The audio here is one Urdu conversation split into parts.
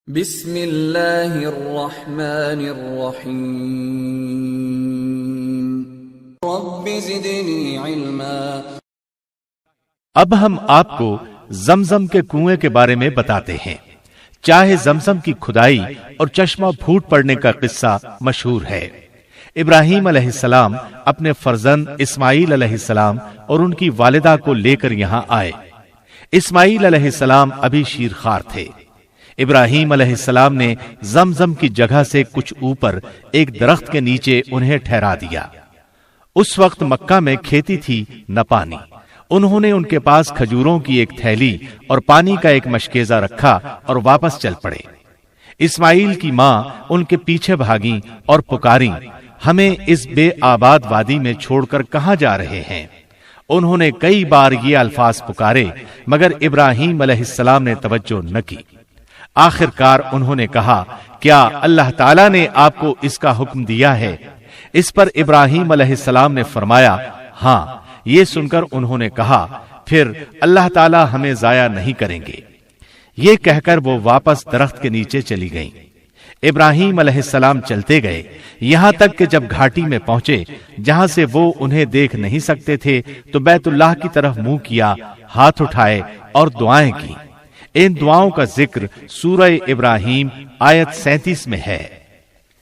بسم اللہ الرحمن الرحیم رب زدنی علما۔ اب ہم آپ کو زمزم کے کنویں کے بارے میں بتاتے ہیں۔ چاہے زمزم کی کھدائی اور چشمہ پھوٹ پڑنے کا قصہ مشہور ہے۔ ابراہیم علیہ السلام اپنے فرزند اسماعیل علیہ السلام اور ان کی والدہ کو لے کر یہاں آئے۔ اسماعیل علیہ السلام ابھی شیرخوار تھے۔ ابراہیم علیہ السلام نے زمزم کی جگہ سے کچھ اوپر ایک درخت کے نیچے انہیں ٹھہرا دیا۔ اس وقت مکہ میں کھیتی تھی نہ پانی۔ انہوں نے ان کے پاس کھجوروں کی ایک تھیلی اور پانی کا ایک مشکیزہ رکھا اور واپس چل پڑے۔ اسماعیل کی ماں ان کے پیچھے بھاگیں اور پکاریں، ہمیں اس بے آباد وادی میں چھوڑ کر کہاں جا رہے ہیں؟ انہوں نے کئی بار یہ الفاظ پکارے مگر ابراہیم علیہ السلام نے توجہ نہ کی۔ آخر کار انہوں نے کہا، کیا اللہ تعالیٰ نے آپ کو اس کا حکم دیا ہے؟ اس پر ابراہیم علیہ السلام نے فرمایا، ہاں۔ یہ سن کر انہوں نے کہا، پھر اللہ تعالیٰ ہمیں ضائع نہیں کریں گے۔ یہ کہہ کر وہ واپس درخت کے نیچے چلی گئیں۔ ابراہیم علیہ السلام چلتے گئے، یہاں تک کہ جب گھاٹی میں پہنچے جہاں سے وہ انہیں دیکھ نہیں سکتے تھے تو بیت اللہ کی طرف منہ کیا، ہاتھ اٹھائے اور دعائیں کی۔ ان دعاؤں کا ذکر سورہ ابراہیم آیت 37 میں ہے۔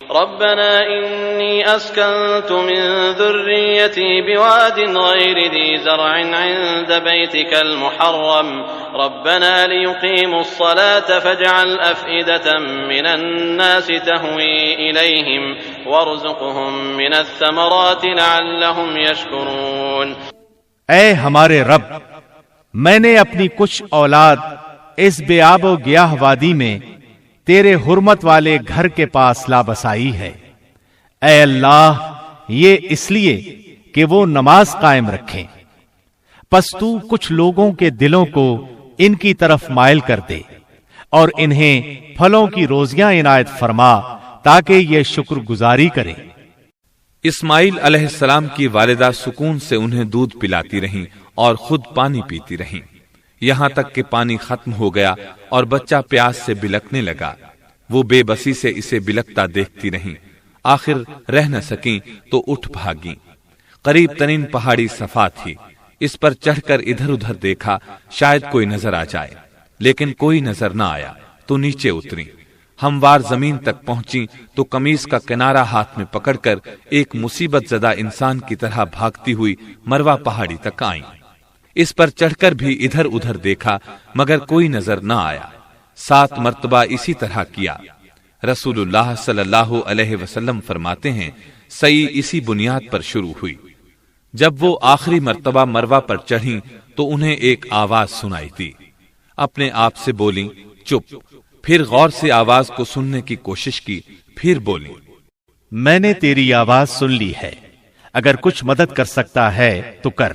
ربنا انی اسکنت من ذریتی بواد غیر ذی زرع عند بیتک المحرم ربنا لیقیموا الصلاة فاجعل افئدة من الناس تهوی الیہم وارزقهم من الثمرات لعلهم یشکرون۔ اے ہمارے رب، میں نے اپنی کچھ اولاد اس بے آب و گیاہ وادی میں تیرے حرمت والے گھر کے پاس لا بسائی ہے۔ اے اللہ، یہ اس لیے کہ وہ نماز قائم رکھیں، پس تو کچھ لوگوں کے دلوں کو ان کی طرف مائل کر دے اور انہیں پھلوں کی روزیاں عنایت فرما تاکہ یہ شکر گزاری کریں۔ اسماعیل علیہ السلام کی والدہ سکون سے انہیں دودھ پلاتی رہیں اور خود پانی پیتی رہیں، یہاں تک کہ پانی ختم ہو گیا اور بچہ پیاس سے بلکنے لگا۔ وہ بے بسی سے اسے بلکتا دیکھتی رہیں، آخر رہ نہ سکیں تو اٹھ بھاگیں۔ قریب ترین پہاڑی صفا تھی، اس پر چڑھ کر ادھر ادھر دیکھا شاید کوئی نظر آ جائے، لیکن کوئی نظر نہ آیا تو نیچے اتری۔ ہموار زمین تک پہنچی تو قمیص کا کنارہ ہاتھ میں پکڑ کر ایک مصیبت زدہ انسان کی طرح بھاگتی ہوئی مروہ پہاڑی تک آئیں۔ اس پر چڑھ کر بھی ادھر ادھر دیکھا مگر کوئی نظر نہ آیا۔ 7 مرتبہ اسی طرح کیا۔ رسول اللہ صلی اللہ علیہ وسلم فرماتے ہیں، سعی اسی بنیاد پر شروع ہوئی۔ جب وہ آخری مرتبہ مروہ پر چڑھیں تو انہیں ایک آواز سنائی دی۔ اپنے آپ سے بولیں، چپ۔ پھر غور سے آواز کو سننے کی کوشش کی، پھر بولیں، میں نے تیری آواز سن لی ہے، اگر کچھ مدد کر سکتا ہے تو کر۔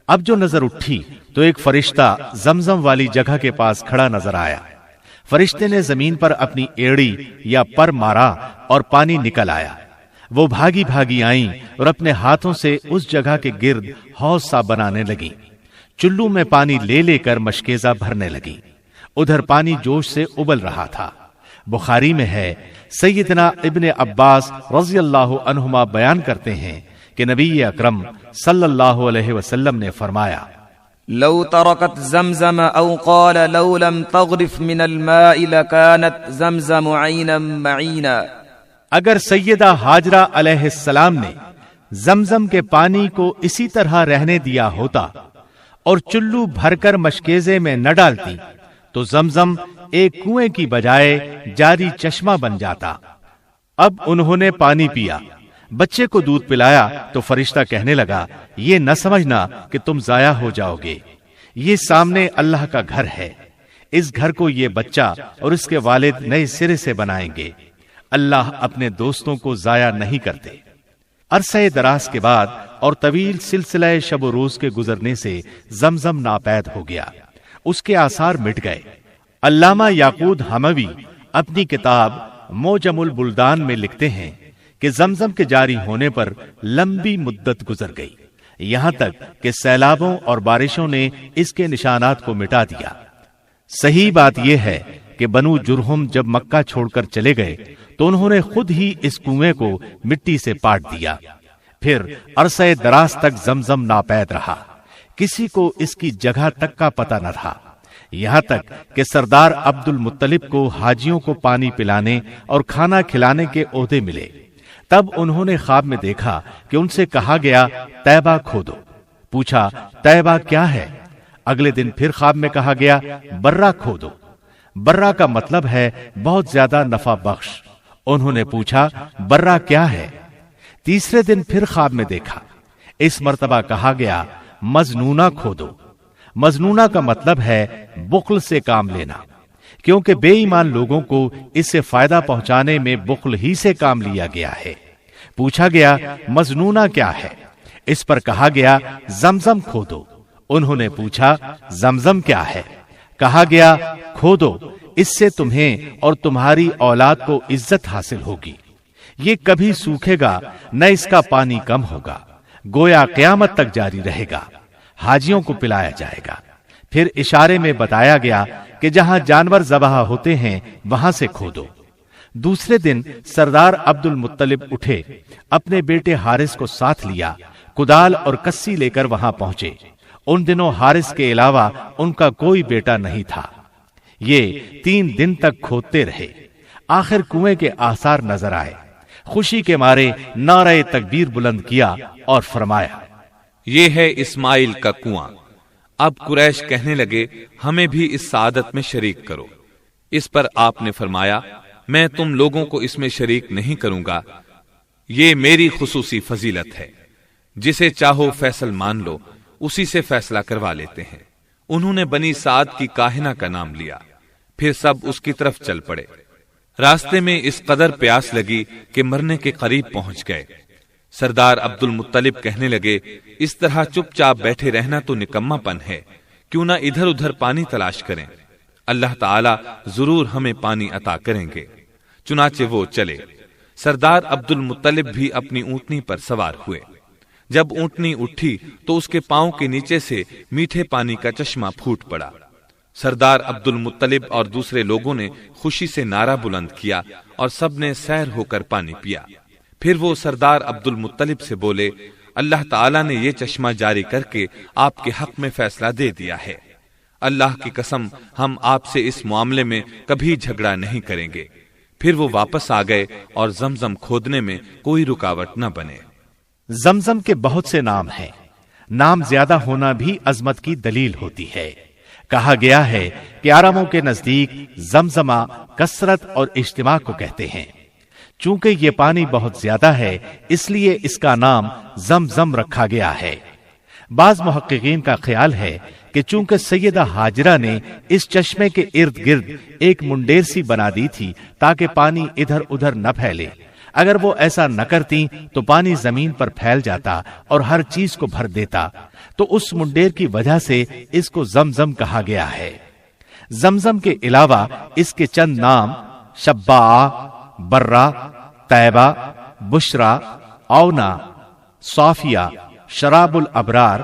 اب جو نظر اٹھی تو ایک فرشتہ زمزم والی جگہ کے پاس کھڑا نظر آیا۔ فرشتے نے زمین پر اپنی ایڑی یا پر مارا اور پانی نکل آیا۔ وہ بھاگی بھاگی آئیں اور اپنے ہاتھوں سے اس جگہ کے گرد حوض سا بنانے لگیں۔ چلو میں پانی لے لے کر مشکیزہ بھرنے لگیں۔ ادھر پانی جوش سے ابل رہا تھا۔ بخاری میں ہے، سیدنا ابن عباس رضی اللہ عنہما بیان کرتے ہیں کہ نبی اکرم صلی اللہ علیہ وسلم نے فرمایا، لو تركت زمزم او قال لو لم تغرف من الماء لكانت زمزم عينا معينا۔ اگر سیدہ ہاجرہ علیہ السلام نے زمزم کے پانی کو اسی طرح رہنے دیا ہوتا اور چلو بھر کر مشکیزے میں نہ ڈالتی تو زمزم ایک کنویں کی بجائے جاری چشمہ بن جاتا۔ اب انہوں نے پانی پیا، بچے کو دودھ پلایا تو فرشتہ کہنے لگا، یہ نہ سمجھنا کہ تم ضائع ہو جاؤ گے، یہ سامنے اللہ کا گھر ہے، اس گھر کو یہ بچہ اور اس کے والد نئے سرے سے بنائیں گے۔ اللہ اپنے دوستوں کو ضائع نہیں کرتے۔ عرصہ دراز کے بعد اور طویل سلسلہ شب و روز کے گزرنے سے زمزم ناپید ہو گیا، اس کے آثار مٹ گئے۔ علامہ یاقوت حموی اپنی کتاب موجم البلدان میں لکھتے ہیں کہ زمزم کے جاری ہونے پر لمبی مدت گزر گئی، یہاں تک کہ سیلابوں اور بارشوں نے اس کے نشانات کو مٹا دیا۔ صحیح بات یہ ہے کہ بنو جرہم جب مکہ چھوڑ کر چلے گئے تو انہوں نے خود ہی اس کنویں کو مٹی سے پاٹ دیا. پھر عرصہ دراز تک زمزم ناپید رہا. کسی کو اس کی جگہ تک کا پتہ نہ تھا، یہاں تک کہ سردار عبد المطلب کو حاجیوں کو پانی پلانے اور کھانا کھلانے کے عہدے ملے. تب انہوں نے خواب میں دیکھا کہ ان سے کہا گیا طیبہ کھودو. پوچھا طیبہ کیا ہے؟ اگلے دن پھر خواب میں کہا گیا برہ کھودو. برہ کا مطلب ہے بہت زیادہ نفع بخش. انہوں نے پوچھا برہ کیا ہے؟ تیسرے دن پھر خواب میں دیکھا. اس مرتبہ کہا گیا مظنونہ کھودو. مظنونہ کا مطلب ہے بخل سے کام لینا، کیونکہ بے ایمان لوگوں کو اس سے فائدہ پہنچانے میں بخل ہی سے کام لیا گیا ہے. پوچھا گیا مظنونہ کیا ہے؟ اس پر کہا گیا زمزم کھودو. انہوں نے پوچھا زمزم کیا ہے؟ کہا گیا کھودو، اس سے تمہیں اور تمہاری اولاد کو عزت حاصل ہوگی. یہ کبھی سوکھے گا نہ اس کا پانی کم ہوگا، گویا قیامت تک جاری رہے گا. حاجیوں کو پلایا جائے گا. پھر اشارے میں بتایا گیا کہ جہاں جانور ذبح ہوتے ہیں وہاں سے کھودو. دوسرے دن سردار عبد المطلب اٹھے، اپنے بیٹے حارث کو ساتھ لیا، کدال اور کسی لے کر وہاں پہنچے. ان دنوں حارث کے علاوہ ان کا کوئی بیٹا نہیں تھا. یہ 3 دن تک کھودتے رہے. آخر کنویں کے آثار نظر آئے. خوشی کے مارے نعرہ تکبیر بلند کیا اور فرمایا یہ ہے اسماعیل کا کنواں. اب قریش کہنے لگے ہمیں بھی اس سعادت میں شریک کرو. اس پر آپ نے فرمایا میں تم لوگوں کو اس میں شریک نہیں کروں گا. یہ میری خصوصی فضیلت ہے. جسے چاہو فیصل مان لو، اسی سے فیصلہ کروا لیتے ہیں. انہوں نے بنی سعد کی کاہنہ کا نام لیا. پھر سب اس کی طرف چل پڑے. راستے میں اس قدر پیاس لگی کہ مرنے کے قریب پہنچ گئے. سردار عبد المطلب کہنے لگے اس طرح چپ چاپ بیٹھے رہنا تو نکما پن ہے، کیوں نہ ادھر ادھر پانی تلاش کریں، اللہ تعالی ضرور ہمیں پانی عطا کریں گے. چنانچہ وہ چلے. سردار عبد المطلب بھی اپنی اونٹنی پر سوار ہوئے. جب اونٹنی اٹھی تو اس کے پاؤں کے نیچے سے میٹھے پانی کا چشمہ پھوٹ پڑا. سردار عبد المطلب اور دوسرے لوگوں نے خوشی سے نعرہ بلند کیا اور سب نے سیر ہو کر پانی پیا. پھر وہ سردار عبد المطلب سے بولے اللہ تعالیٰ نے یہ چشمہ جاری کر کے آپ کے حق میں فیصلہ دے دیا ہے. اللہ کی قسم ہم آپ سے اس معاملے میں کبھی جھگڑا نہیں کریں گے. پھر وہ واپس آ گئے اور زمزم کھودنے میں کوئی رکاوٹ نہ بنے. زمزم کے بہت سے نام ہیں. نام زیادہ ہونا بھی عظمت کی دلیل ہوتی ہے. کہا گیا ہے کہ عربوں کے نزدیک زمزمہ کثرت اور اجتماع کو کہتے ہیں. چونکہ یہ پانی بہت زیادہ ہے اس لیے اس کا نام زمزم رکھا گیا ہے. بعض محققین کا خیال ہے کہ چونکہ سیدہ ہاجرہ نے اس چشمے کے ارد گرد ایک منڈیر سی بنا دی تھی تاکہ پانی ادھر ادھر نہ پھیلے، اگر وہ ایسا نہ کرتی تو پانی زمین پر پھیل جاتا اور ہر چیز کو بھر دیتا، تو اس منڈیر کی وجہ سے اس کو زمزم کہا گیا ہے. زمزم کے علاوہ اس کے چند نام شباء، برہ، طیبہ، بشرا، اونا، صافیہ، شراب الابرار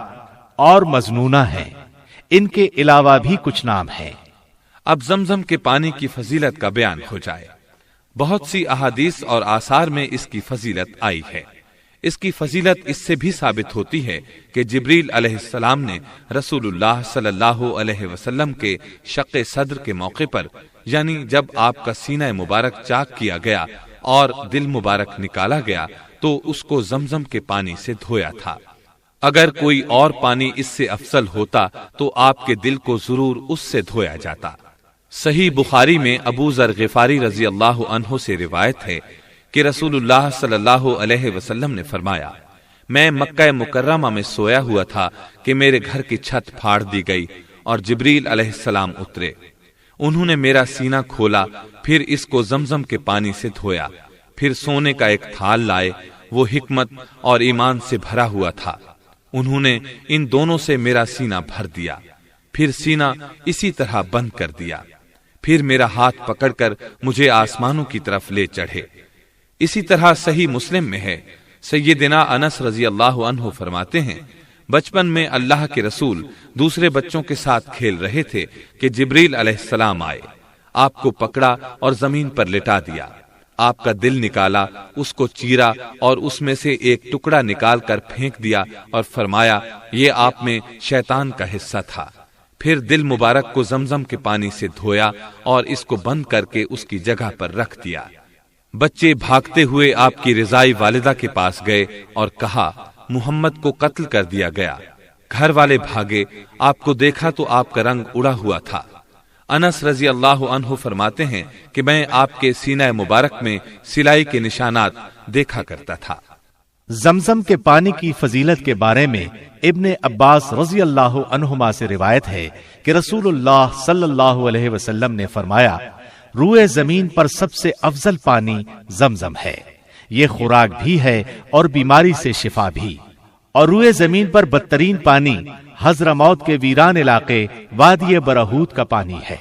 اور مظنونہ ہیں. ان کے علاوہ بھی کچھ نام ہیں. اب زمزم کے پانی کی فضیلت کا بیان ہو جائے. بہت سی احادیث اور آثار میں اس کی فضیلت آئی ہے. اس کی فضیلت اس سے بھی ثابت ہوتی ہے کہ جبریل علیہ السلام نے رسول اللہ صلی اللہ علیہ وسلم کے شق صدر کے موقع پر، یعنی جب آپ کا سینہ مبارک چاک کیا گیا اور دل مبارک نکالا گیا تو اس کو زمزم کے پانی سے دھویا تھا. اگر کوئی اور پانی اس سے افضل ہوتا تو آپ کے دل کو ضرور اس سے دھویا جاتا. صحیح بخاری میں ابو ذر غفاری رضی اللہ عنہ سے روایت ہے کہ رسول اللہ صلی اللہ علیہ وسلم نے فرمایا میں مکہ مکرمہ میں سویا ہوا تھا کہ میرے گھر کی چھت پھاڑ دی گئی اور جبریل علیہ السلام اترے. انہوں نے میرا سینہ کھولا، پھر اس کو زمزم کے پانی سے دھویا، پھر سونے کا ایک تھال لائے، وہ حکمت اور ایمان سے بھرا ہوا تھا. انہوں نے ان دونوں سے میرا سینہ بھر دیا، پھر سینہ اسی طرح بند کر دیا، پھر میرا ہاتھ پکڑ کر مجھے آسمانوں کی طرف لے چڑھے. اسی طرح صحیح مسلم میں ہے، سیدنا انس رضی اللہ عنہ فرماتے ہیں بچپن میں اللہ کے رسول دوسرے بچوں کے ساتھ کھیل رہے تھے کہ جبریل علیہ السلام آئے. آپ کو پکڑا اور زمین پر لٹا دیا، آپ کا دل نکالا، اس کو چیرا اور اس میں سے ایک ٹکڑا نکال کر پھینک دیا اور فرمایا یہ آپ میں شیطان کا حصہ تھا۔ پھر دل مبارک کو زمزم کے پانی سے دھویا اور اس کو بند کر کے اس کی جگہ پر رکھ دیا۔ بچے بھاگتے ہوئے آپ کی رضائی والدہ کے پاس گئے اور کہا محمد کو قتل کر دیا گیا۔ گھر والے بھاگے، آپ کو دیکھا تو آپ کا رنگ اڑا ہوا تھا۔ انس رضی اللہ عنہ فرماتے ہیں کہ میں آپ کے سینہ مبارک میں سلائی کے نشانات دیکھا کرتا تھا۔ زمزم کے پانی کی فضیلت کے بارے میں ابن عباس رضی اللہ عنہما سے روایت ہے کہ رسول اللہ صلی اللہ علیہ وسلم نے فرمایا روئے زمین پر سب سے افضل پانی زمزم ہے، یہ خوراک بھی ہے اور بیماری سے شفا بھی، اور روئے زمین پر بدترین پانی حضرموت کے ویران علاقے وادی برہوت کا پانی ہے،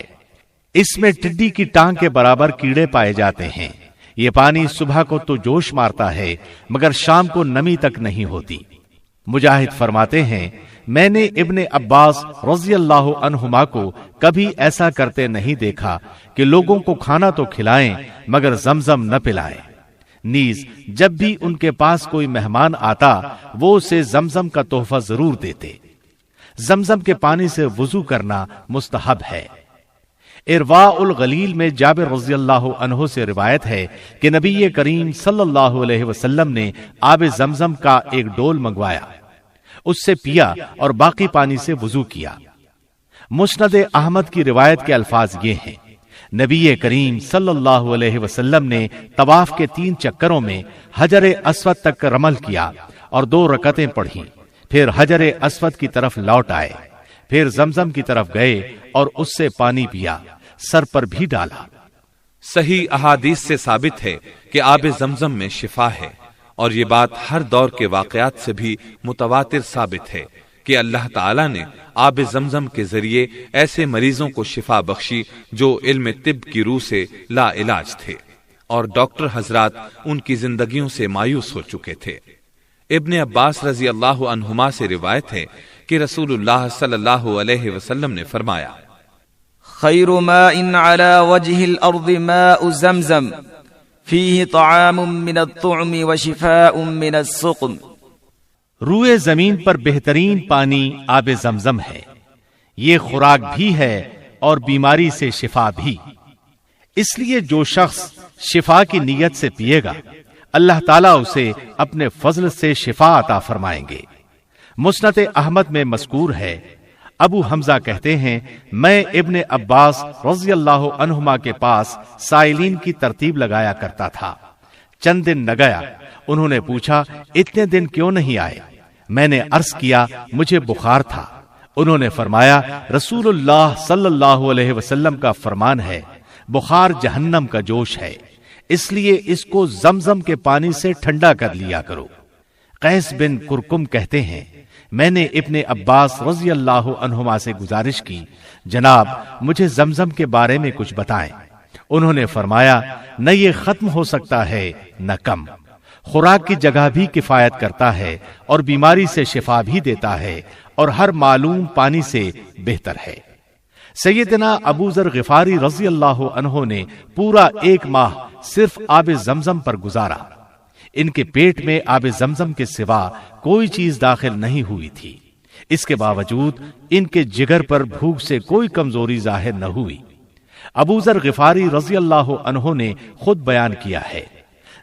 اس میں ٹڈی کی ٹانگ کے برابر کیڑے پائے جاتے ہیں، یہ پانی صبح کو تو جوش مارتا ہے مگر شام کو نمی تک نہیں ہوتی۔ مجاہد فرماتے ہیں میں نے ابن عباس رضی اللہ عنہما کو کبھی ایسا کرتے نہیں دیکھا کہ لوگوں کو کھانا تو کھلائیں مگر زمزم نہ پلائیں، نیز جب بھی ان کے پاس کوئی مہمان آتا وہ اسے زمزم کا تحفہ ضرور دیتے۔ زمزم کے پانی سے وضو کرنا مستحب ہے۔ ارواء الغلیل میں جابر رضی اللہ عنہ سے روایت ہے کہ نبی کریم صلی اللہ علیہ وسلم نے آب زمزم کا ایک ڈول منگوایا، اس سے پیا اور باقی پانی سے وضو کیا۔ مسند احمد کی روایت کے الفاظ یہ ہیں، نبی کریم صلی اللہ علیہ وسلم نے طواف کے 3 چکروں میں حجر اسود تک رمل کیا اور 2 رکعتیں پڑھیں، پھر حجر اسود کی طرف لوٹ آئے، پھر زمزم کی طرف گئے اور اس سے پانی پیا، سر پر بھی ڈالا۔ صحیح احادیث سے ثابت ہے کہ آب زمزم میں شفا ہے، اور یہ بات ہر دور کے واقعات سے بھی متواتر ثابت ہے کہ اللہ تعالیٰ نے آب زمزم کے ذریعے ایسے مریضوں کو شفا بخشی جو علم طب کی روح سے لا علاج تھے، اور ڈاکٹر حضرات ان کی زندگیوں سے مایوس ہو چکے تھے۔ ابن عباس رضی اللہ عنہما سے روایت ہے کہ رسول اللہ صلی اللہ علیہ وسلم نے فرمایا خیر ماء على وجه الارض ماء زمزم فيه طعام من الطعم وشفاء من السقم۔ روئے زمین پر بہترین پانی آب زمزم ہے، یہ خوراک بھی ہے اور بیماری سے شفا بھی، اس لیے جو شخص شفا کی نیت سے پیے گا اللہ تعالیٰ اسے اپنے فضل سے شفا عطا فرمائیں گے۔ مسند احمد میں مذکور ہے، ابو حمزہ کہتے ہیں میں ابن عباس رضی اللہ عنہما کے پاس سائلین کی ترتیب لگایا کرتا تھا، چند دن نہ گیا، انہوں نے پوچھا اتنے دن کیوں نہیں آئے؟ میں نے عرض کیا مجھے بخار تھا، انہوں نے فرمایا رسول اللہ صلی اللہ علیہ وسلم کا فرمان ہے بخار جہنم کا جوش ہے، اس لیے اس کو زمزم کے پانی سے ٹھنڈا کر لیا کرو۔ قیس بن کرکم کہتے ہیں میں نے ابن عباس رضی اللہ عنہما سے گزارش کی جناب مجھے زمزم کے بارے میں کچھ بتائیں، انہوں نے فرمایا نہ یہ ختم ہو سکتا ہے نہ کم، خوراک کی جگہ بھی کفایت کرتا ہے اور بیماری سے شفا بھی دیتا ہے اور ہر معلوم پانی سے بہتر ہے۔ سیدنا ابو ذر غفاری رضی اللہ عنہ نے پورا 1 ماہ صرف آب زمزم پر گزارا، ان کے پیٹ میں آب زمزم کے سوا کوئی چیز داخل نہیں ہوئی تھی، اس کے باوجود ان کے جگر پر بھوک سے کوئی کمزوری ظاہر نہ ہوئی۔ ابو ذر غفاری رضی اللہ عنہ نے خود بیان کیا ہے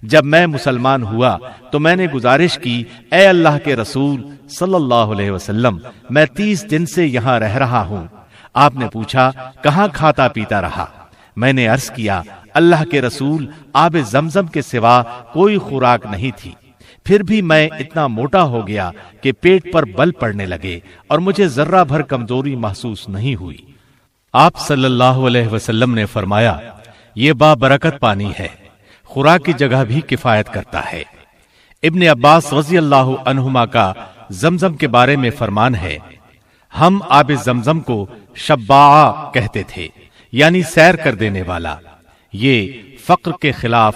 جب میں مسلمان ہوا تو میں نے گزارش کی اے اللہ کے رسول صلی اللہ علیہ وسلم میں 30 دن سے یہاں رہ رہا ہوں، آپ نے پوچھا کہاں کھاتا پیتا رہا؟ میں نے عرض کیا اللہ کے رسول آب زمزم کے سوا کوئی خوراک نہیں تھی، پھر بھی میں اتنا موٹا ہو گیا کہ پیٹ پر بل پڑنے لگے اور مجھے ذرہ بھر کمزوری محسوس نہیں ہوئی۔ آپ صلی اللہ علیہ وسلم نے فرمایا یہ بابرکت پانی ہے، خوراک کی جگہ بھی کفایت کرتا ہے۔ ابن عباس رضی اللہ عنہما کا زمزم کے بارے میں فرمان ہے ہم آب زمزم کو شباع کہتے تھے، یعنی سیر کر دینے والا، یہ فقر کے خلاف